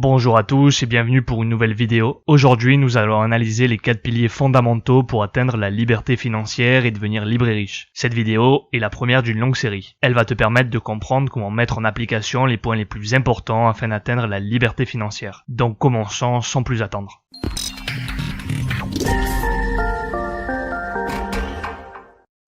Bonjour à tous et bienvenue pour une nouvelle vidéo. Aujourd'hui, nous allons analyser les 4 piliers fondamentaux pour atteindre la liberté financière et devenir libre et riche. Cette vidéo est la première d'une longue série. Elle va te permettre de comprendre comment mettre en application les points les plus importants afin d'atteindre la liberté financière. Donc commençons sans plus attendre.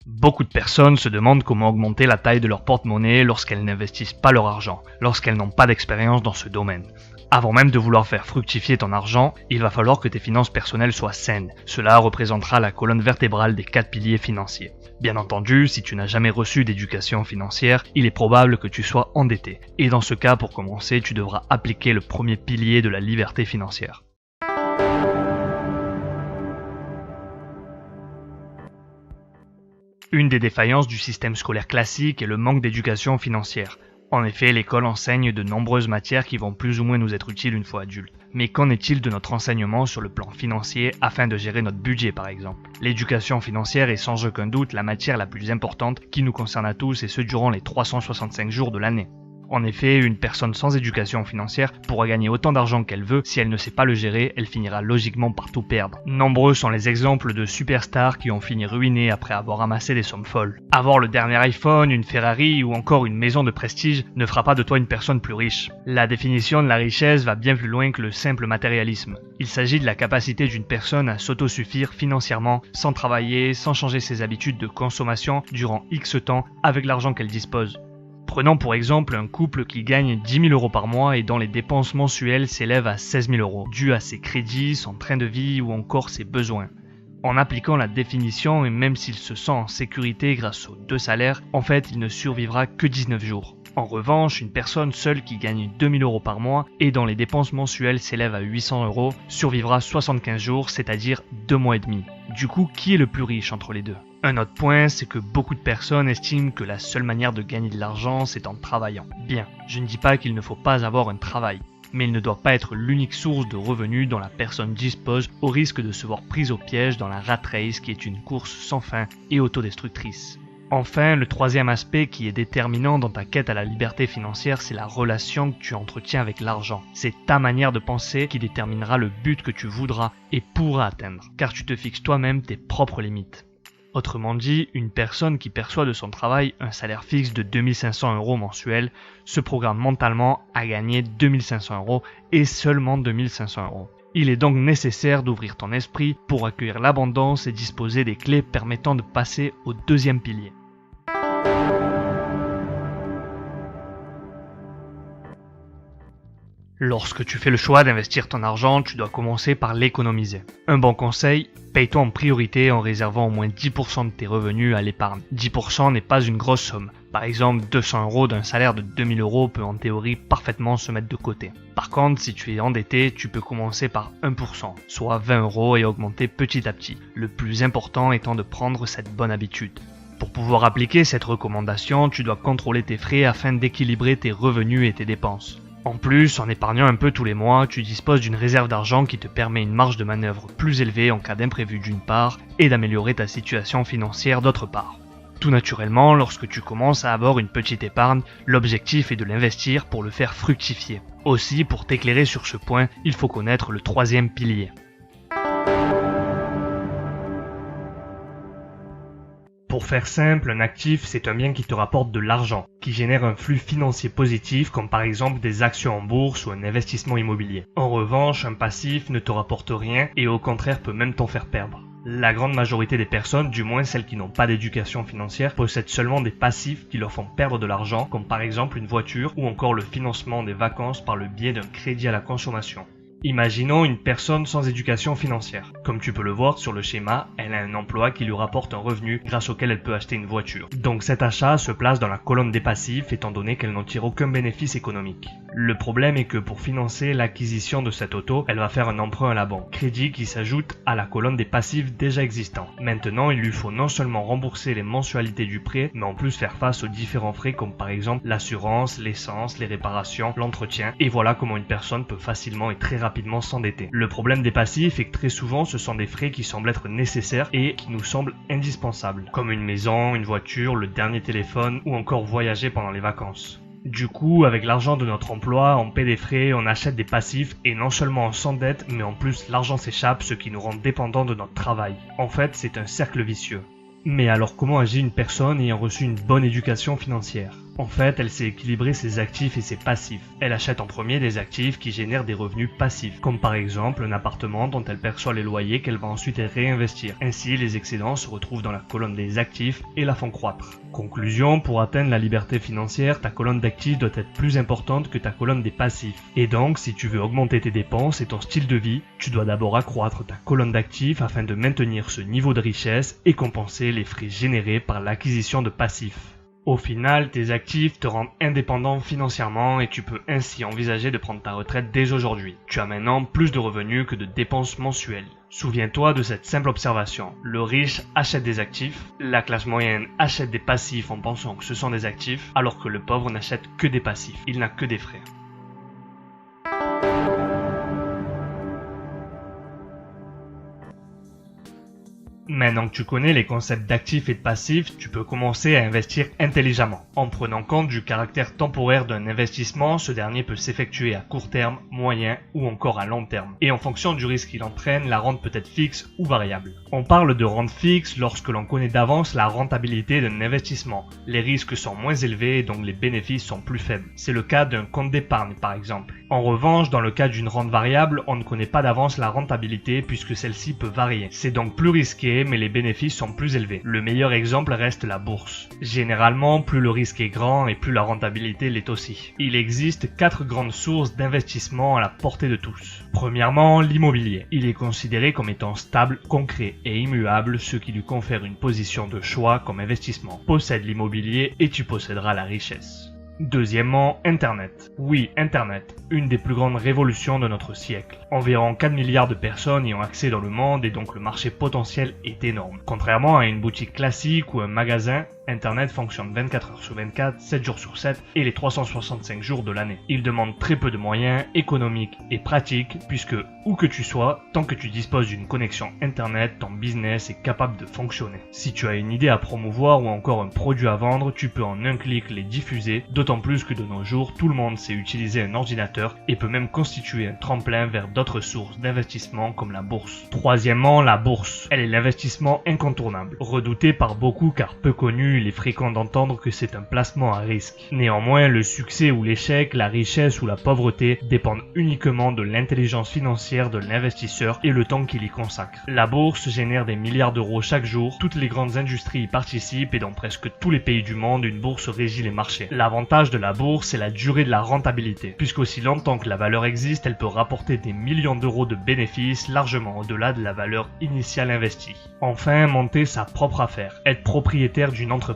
Beaucoup de personnes se demandent comment augmenter la taille de leur porte-monnaie lorsqu'elles n'investissent pas leur argent, lorsqu'elles n'ont pas d'expérience dans ce domaine. Avant même de vouloir faire fructifier ton argent, il va falloir que tes finances personnelles soient saines. Cela représentera la colonne vertébrale des 4 piliers financiers. Bien entendu, si tu n'as jamais reçu d'éducation financière, il est probable que tu sois endetté. Et dans ce cas, pour commencer, tu devras appliquer le premier pilier de la liberté financière. Une des défaillances du système scolaire classique est le manque d'éducation financière. En effet, l'école enseigne de nombreuses matières qui vont plus ou moins nous être utiles une fois adultes. Mais qu'en est-il de notre enseignement sur le plan financier afin de gérer notre budget par exemple? L'éducation financière est sans aucun doute la matière la plus importante qui nous concerne à tous et ce durant les 365 jours de l'année. En effet, une personne sans éducation financière pourra gagner autant d'argent qu'elle veut, si elle ne sait pas le gérer, elle finira logiquement par tout perdre. Nombreux sont les exemples de superstars qui ont fini ruinés après avoir amassé des sommes folles. Avoir le dernier iPhone, une Ferrari ou encore une maison de prestige ne fera pas de toi une personne plus riche. La définition de la richesse va bien plus loin que le simple matérialisme. Il s'agit de la capacité d'une personne à s'autosuffire financièrement, sans travailler, sans changer ses habitudes de consommation durant X temps avec l'argent qu'elle dispose. Prenons pour exemple un couple qui gagne 10 000 € par mois et dont les dépenses mensuelles s'élèvent à 16 000 €, dus à ses crédits, son train de vie ou encore ses besoins. En appliquant la définition et même s'il se sent en sécurité grâce aux 2 salaires, en fait il ne survivra que 19 jours. En revanche, une personne seule qui gagne 2 000 € par mois et dont les dépenses mensuelles s'élèvent à 800 € survivra 75 jours, c'est-à-dire 2 mois et demi. Du coup, qui est le plus riche entre les deux ? Un autre point, c'est que beaucoup de personnes estiment que la seule manière de gagner de l'argent, c'est en travaillant. Bien, je ne dis pas qu'il ne faut pas avoir un travail, mais il ne doit pas être l'unique source de revenus dont la personne dispose au risque de se voir prise au piège dans la rat race qui est une course sans fin et autodestructrice. Enfin, le troisième aspect qui est déterminant dans ta quête à la liberté financière, c'est la relation que tu entretiens avec l'argent. C'est ta manière de penser qui déterminera le but que tu voudras et pourras atteindre, car tu te fixes toi-même tes propres limites. Autrement dit, une personne qui perçoit de son travail un salaire fixe de 2 500 € mensuel se programme mentalement à gagner 2 500 € et seulement 2 500 €. Il est donc nécessaire d'ouvrir ton esprit pour accueillir l'abondance et disposer des clés permettant de passer au deuxième pilier. Lorsque tu fais le choix d'investir ton argent, tu dois commencer par l'économiser. Un bon conseil, paye-toi en priorité en réservant au moins 10% de tes revenus à l'épargne. 10% n'est pas une grosse somme. Par exemple, 200 € d'un salaire de 2 000 € peut en théorie parfaitement se mettre de côté. Par contre, si tu es endetté, tu peux commencer par 1%, soit 20 € et augmenter petit à petit. Le plus important étant de prendre cette bonne habitude. Pour pouvoir appliquer cette recommandation, tu dois contrôler tes frais afin d'équilibrer tes revenus et tes dépenses. En plus, en épargnant un peu tous les mois, tu disposes d'une réserve d'argent qui te permet une marge de manœuvre plus élevée en cas d'imprévu d'une part et d'améliorer ta situation financière d'autre part. Tout naturellement, lorsque tu commences à avoir une petite épargne, l'objectif est de l'investir pour le faire fructifier. Aussi, pour t'éclairer sur ce point, il faut connaître le troisième pilier. Pour faire simple, un actif, c'est un bien qui te rapporte de l'argent, qui génère un flux financier positif comme par exemple des actions en bourse ou un investissement immobilier. En revanche, un passif ne te rapporte rien et au contraire peut même t'en faire perdre. La grande majorité des personnes, du moins celles qui n'ont pas d'éducation financière, possèdent seulement des passifs qui leur font perdre de l'argent, comme par exemple une voiture ou encore le financement des vacances par le biais d'un crédit à la consommation. Imaginons une personne sans éducation financière. Comme tu peux le voir sur le schéma, elle a un emploi qui lui rapporte un revenu grâce auquel elle peut acheter une voiture. Donc cet achat se place dans la colonne des passifs étant donné qu'elle n'en tire aucun bénéfice économique. Le problème est que pour financer l'acquisition de cette auto, elle va faire un emprunt à la banque, crédit qui s'ajoute à la colonne des passifs déjà existants. Maintenant, il lui faut non seulement rembourser les mensualités du prêt, mais en plus faire face aux différents frais comme par exemple l'assurance, l'essence, les réparations, l'entretien, et voilà comment une personne peut facilement et très rapidement s'endetter. Le problème des passifs est que très souvent ce sont des frais qui semblent être nécessaires et qui nous semblent indispensables, comme une maison, une voiture, le dernier téléphone ou encore voyager pendant les vacances. Du coup, avec l'argent de notre emploi, on paie des frais, on achète des passifs et non seulement on s'endette, mais en plus l'argent s'échappe, ce qui nous rend dépendants de notre travail. En fait, c'est un cercle vicieux. Mais alors comment agit une personne ayant reçu une bonne éducation financière? En fait, elle sait équilibrer ses actifs et ses passifs. Elle achète en premier des actifs qui génèrent des revenus passifs, comme par exemple un appartement dont elle perçoit les loyers qu'elle va ensuite réinvestir. Ainsi, les excédents se retrouvent dans la colonne des actifs et la font croître. Conclusion, pour atteindre la liberté financière, ta colonne d'actifs doit être plus importante que ta colonne des passifs. Et donc, si tu veux augmenter tes dépenses et ton style de vie, tu dois d'abord accroître ta colonne d'actifs afin de maintenir ce niveau de richesse et compenser les frais générés par l'acquisition de passifs. Au final, tes actifs te rendent indépendant financièrement et tu peux ainsi envisager de prendre ta retraite dès aujourd'hui. Tu as maintenant plus de revenus que de dépenses mensuelles. Souviens-toi de cette simple observation. Le riche achète des actifs, la classe moyenne achète des passifs en pensant que ce sont des actifs, alors que le pauvre n'achète que des passifs, il n'a que des frais. Maintenant que tu connais les concepts d'actifs et de passifs, tu peux commencer à investir intelligemment. En prenant compte du caractère temporaire d'un investissement, ce dernier peut s'effectuer à court terme, moyen ou encore à long terme. Et en fonction du risque qu'il entraîne, la rente peut être fixe ou variable. On parle de rente fixe lorsque l'on connaît d'avance la rentabilité d'un investissement. Les risques sont moins élevés et donc les bénéfices sont plus faibles. C'est le cas d'un compte d'épargne par exemple. En revanche, dans le cas d'une rente variable, on ne connaît pas d'avance la rentabilité puisque celle-ci peut varier. C'est donc plus risqué, mais les bénéfices sont plus élevés. Le meilleur exemple reste la bourse. Généralement, plus le risque est grand et plus la rentabilité l'est aussi. Il existe 4 grandes sources d'investissement à la portée de tous. Premièrement, l'immobilier. Il est considéré comme étant stable, concret et immuable, ce qui lui confère une position de choix comme investissement. Possède l'immobilier et tu posséderas la richesse. Deuxièmement, Internet. Oui, Internet, une des plus grandes révolutions de notre siècle. Environ 4 milliards de personnes y ont accès dans le monde et donc le marché potentiel est énorme. Contrairement à une boutique classique ou un magasin, Internet fonctionne 24 heures sur 24, 7 jours sur 7 et les 365 jours de l'année. Il demande très peu de moyens économiques et pratiques puisque où que tu sois, tant que tu disposes d'une connexion Internet, ton business est capable de fonctionner. Si tu as une idée à promouvoir ou encore un produit à vendre, tu peux en un clic les diffuser, d'autant plus que de nos jours, tout le monde sait utiliser un ordinateur et peut même constituer un tremplin vers d'autres sources d'investissement comme la bourse. Troisièmement, la bourse. Elle est l'investissement incontournable, redouté par beaucoup car peu connu. Il est fréquent d'entendre que c'est un placement à risque. Néanmoins, le succès ou l'échec, la richesse ou la pauvreté dépendent uniquement de l'intelligence financière de l'investisseur et le temps qu'il y consacre. La bourse génère des milliards d'euros chaque jour, toutes les grandes industries y participent et dans presque tous les pays du monde, une bourse régit les marchés. L'avantage de la bourse, c'est la durée de la rentabilité, puisqu'aussi longtemps que la valeur existe, elle peut rapporter des millions d'euros de bénéfices largement au-delà de la valeur initiale investie. Enfin, monter sa propre affaire, être propriétaire d'une entreprise.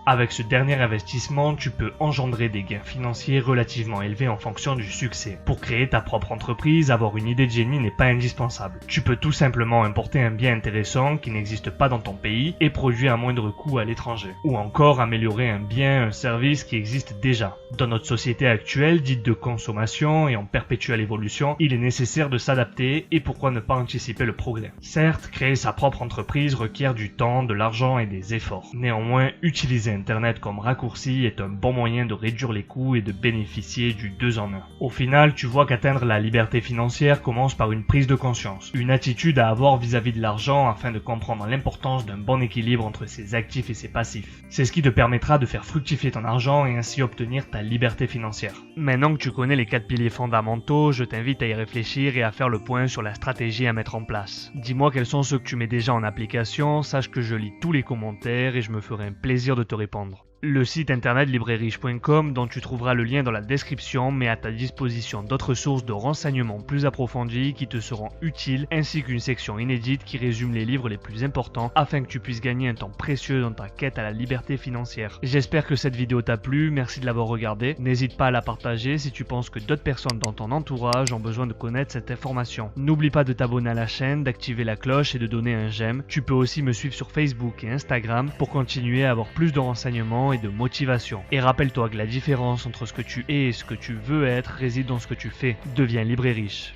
Avec ce dernier investissement, tu peux engendrer des gains financiers relativement élevés en fonction du succès. Pour créer ta propre entreprise, avoir une idée de génie n'est pas indispensable. Tu peux tout simplement importer un bien intéressant qui n'existe pas dans ton pays et produire à moindre coût à l'étranger. Ou encore améliorer un bien, un service qui existe déjà. Dans notre société actuelle, dite de consommation et en perpétuelle évolution, il est nécessaire de s'adapter et pourquoi ne pas anticiper le progrès. Certes, créer sa propre entreprise requiert du temps, de l'argent et des efforts. Néanmoins, utiliser Internet comme raccourci est un bon moyen de réduire les coûts et de bénéficier du 2 en 1. Au final, tu vois qu'atteindre la liberté financière commence par une prise de conscience, une attitude à avoir vis-à-vis de l'argent afin de comprendre l'importance d'un bon équilibre entre ses actifs et ses passifs. C'est ce qui te permettra de faire fructifier ton argent et ainsi obtenir ta liberté financière. Maintenant que tu connais les 4 piliers fondamentaux, je t'invite à y réfléchir et à faire le point sur la stratégie à mettre en place. Dis-moi quels sont ceux que tu mets déjà en application, sache que je lis tous les commentaires et je me ferai un plaisir de te répondre. Le site internet librairiche.com dont tu trouveras le lien dans la description met à ta disposition d'autres sources de renseignements plus approfondis qui te seront utiles ainsi qu'une section inédite qui résume les livres les plus importants afin que tu puisses gagner un temps précieux dans ta quête à la liberté financière. J'espère que cette vidéo t'a plu, merci de l'avoir regardée. N'hésite pas à la partager si tu penses que d'autres personnes dans ton entourage ont besoin de connaître cette information. N'oublie pas de t'abonner à la chaîne, d'activer la cloche et de donner un j'aime. Tu peux aussi me suivre sur Facebook et Instagram pour continuer à avoir plus de renseignements et de motivation. Et rappelle-toi que la différence entre ce que tu es et ce que tu veux être réside dans ce que tu fais. Deviens libre et riche.